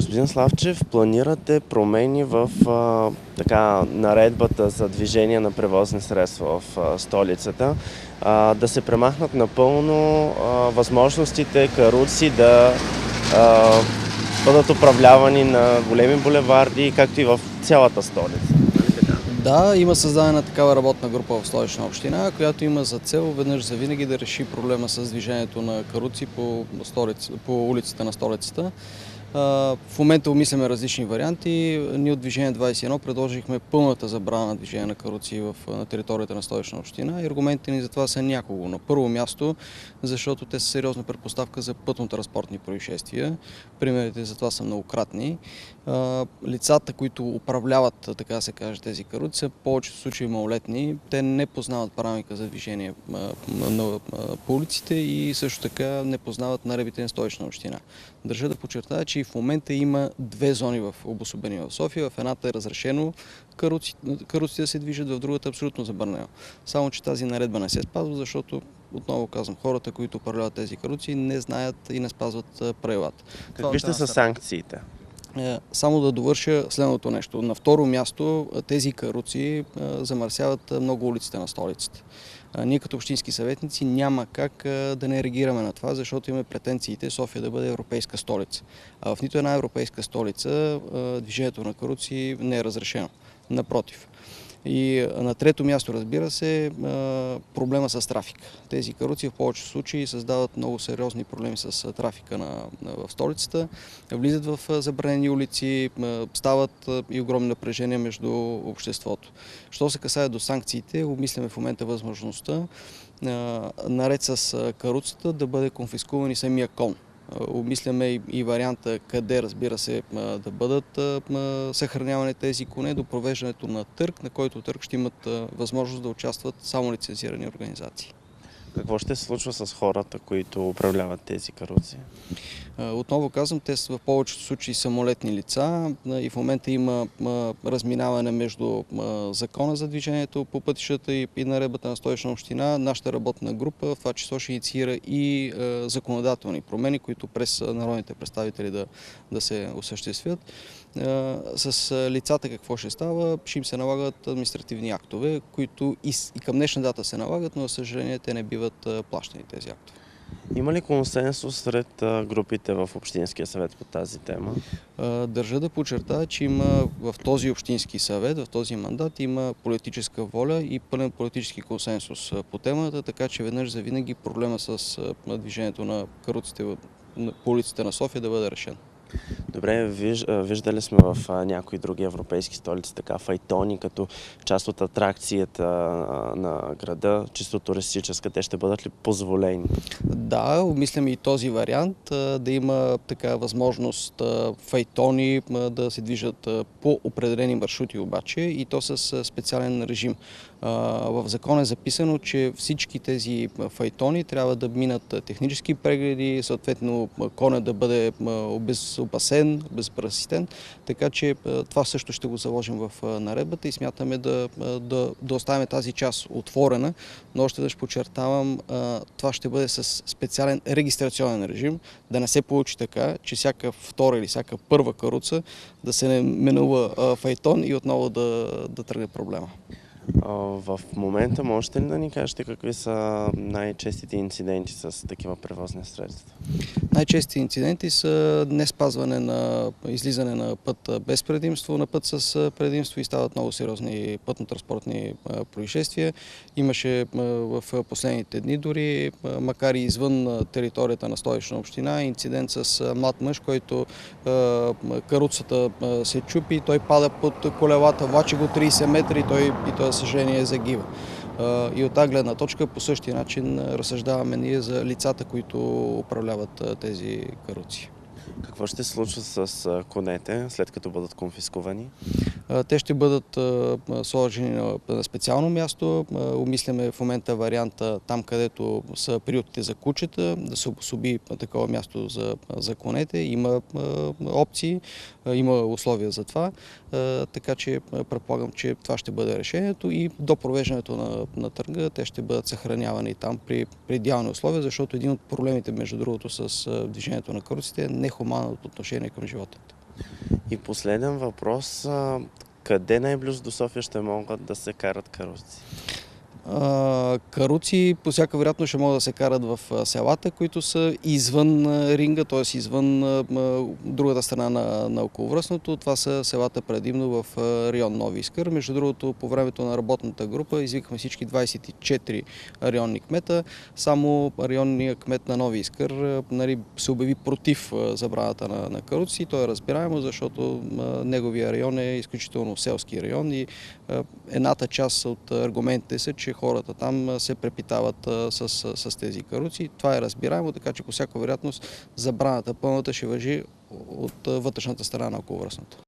Господин Славчев, планирате промени в наредбата за движение на превозни средства в столицата, да се премахнат напълно възможностите каруци да а, бъдат управлявани на големи булеварди, както и в цялата столица. Да, има създадена такава работна група в Столична община, която има за цел веднъж завинаги да реши проблема с движението на каруци по улиците на столицата. В момента обмисляме различни варианти. Ние от Движение 21 предложихме пълната забрана на движение на каруци на територията на Столична община и аргументите ни за това са няколко. На първо място, защото те са сериозна предпоставка за пътно-транспортни происшествия. Примерите за това са многократни. Лицата, които управляват, така да се каже, тези каруци, са в повечето случаи малолетни. Те не познават правилника за движение по улиците и също така не познават наредбите на Столична община. Държа да подчертая, че и в момента има две зони обособени в София. В едната е разрешено каруците да се движат, в другата е абсолютно забранено. Само че тази наредба не се спазва, защото, отново казвам, хората, които управляват тези каруци, не знаят и не спазват правилата. Какви ще са санкциите? Само да довърша следното нещо. На второ място, тези каруци замърсяват много улиците на столицата. Ние като общински съветници няма как да не реагираме на това, защото имаме претенциите София да бъде европейска столица. А в нито една европейска столица движението на каруци не е разрешено. Напротив. И на трето място, разбира се, проблема с трафик. Тези каруци в повечето случаи създават много сериозни проблеми с трафика в столицата, влизат в забранени улици, стават и огромни напрежения между обществото. Що се касае до санкциите, обмисляме в момента възможността наред с каруцата да бъде конфискуван и самия кон. Обмисляме и варианта къде, разбира се, да бъдат съхранявани тези коне до провеждането на търг, на който търг ще имат възможност да участват само лицензирани организации. Какво ще се случва с хората, които управляват тези каруци? Отново казвам, те са в повечето случаи самолетни лица и в момента има разминаване между закона за движението по пътищата и наредбата на Столична община. Нашата работна група в това число ще инициира и законодателни промени, които през народните представители да се осъществят. С лицата какво ще става? Ще им се налагат административни актове, които и към днешна дата се налагат, но за съжаление те не биват плащани тези актове. Има ли консенсус сред групите в Общинския съвет по тази тема? Държа да подчертая, че има в този Общински съвет, в този мандат има политическа воля и пълен политически консенсус по темата, така че веднъж завинаги проблема с движението на каруците по улиците на София да бъде решен. Добре, виждали сме в някои други европейски столици така файтони, като част от атракцията на града, чисто туристическа. Те ще бъдат ли позволени? Да, обмисляме и този вариант, да има така възможност файтони да се движат по определени маршрути обаче и то с специален режим. В закона е записано, че всички тези файтони трябва да минат технически прегледи, съответно коня да бъде обезопасен, безпреситен, така че това също ще го заложим в наредбата и смятаме да оставим тази част отворена, но още веднъж подчертавам, това ще бъде с специален регистрационен режим, да не се получи така, че всяка втора или всяка първа каруца да се именува файтон и отново да тръгне проблема. В момента можете ли да ни кажете какви са най-честите инциденти с такива превозни средства? Най-честите инциденти са неспазване на излизане на път без предимство, на път с предимство и стават много сериозни пътно-транспортни происшествия. Имаше в последните дни дори, макар и извън територията на Столична община, инцидент с млад мъж, който каруцата се чупи, той пада под колелата, влачи го 30 метра и той за съжаление загива. И от тази гледна точка по същия начин разсъждаваме ние за лицата, които управляват тези каруци. Какво ще се случва с конете, след като бъдат конфискувани? Те ще бъдат сложени на специално място. Обмисляме в момента варианта там, където са приютите за кучета, да се обособи такова място за конете. Има опции, има условия за това, така че предполагам, че това ще бъде решението и до провеждането на търга те ще бъдат съхранявани там при идеални условия, защото един от проблемите, между другото, с движението на каруците е нехуманното отношение към животните. И последен въпрос. Къде най-близо до София ще могат да се карат каруци? Каруци по всяка вероятност ще могат да се карат в селата, които са извън ринга, т.е. извън другата страна на околовръстното. Това са селата предимно в район Нови Искър. Между другото, по времето на работната група извикахме всички 24 районни кмета. Само районният кмет на Нови Искър се обяви против забраната на каруци. Той е разбираемо, защото неговия район е изключително селски район и едната част от аргументите са, че хората там се препитават с тези каруци. Това е разбираемо, така че по всяка вероятност забраната пълната ще важи от вътрешната страна на околовръстното.